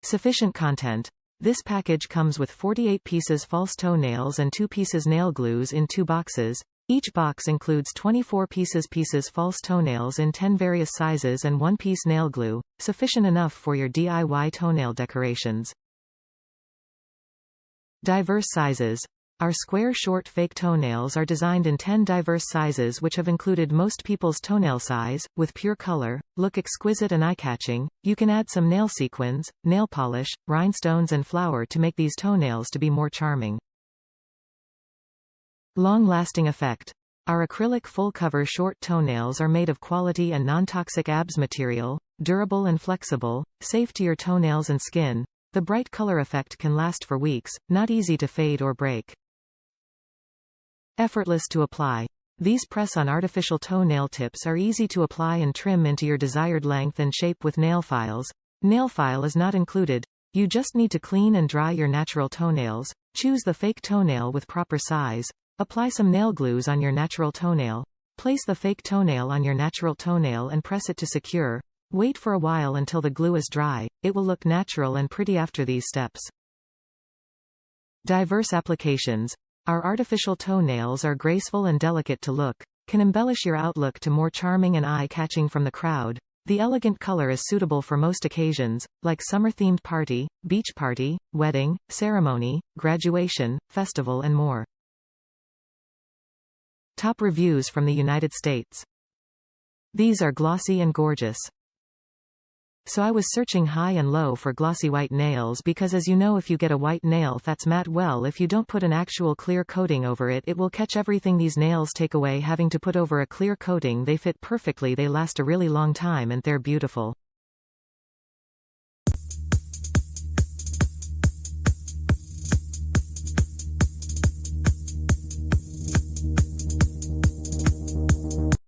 Sufficient content. This package comes with 48 pieces false toenails and 2 pieces nail glues in 2 boxes. Each box includes 24 pieces false toenails in 10 various sizes and 1 piece nail glue, sufficient enough for your DIY toenail decorations. Diverse sizes. Our square short fake toenails are designed in 10 diverse sizes which have included most people's toenail size, with pure color, look exquisite and eye-catching. You can add some nail sequins, nail polish, rhinestones and flour to make these toenails to be more charming. Long-lasting effect. Our acrylic full-cover short toenails are made of quality and non-toxic ABS material, durable and flexible, safe to your toenails and skin. The bright color effect can last for weeks, not easy to fade or break. Effortless to apply. These press-on artificial toenail tips are easy to apply and trim into your desired length and shape with nail files. Nail file is not included. You just need to clean and dry your natural toenails. Choose the fake toenail with proper size. Apply some nail glues on your natural toenail. Place the fake toenail on your natural toenail and press it to secure. Wait for a while until the glue is dry. It will look natural and pretty after these steps. Diverse applications. Our artificial toenails are graceful and delicate to look, can embellish your outlook to more charming and eye-catching from the crowd. The elegant color is suitable for most occasions, like summer-themed party, beach party, wedding, ceremony, graduation, festival and more. Top reviews from the United States. These are glossy and gorgeous. So I was searching high and low for glossy white nails because, as you know, if you get a white nail that's matte, well, if you don't put an actual clear coating over it, it will catch everything these nails take away. Having to put over a clear coating, they fit perfectly, they last a really long time and they're beautiful.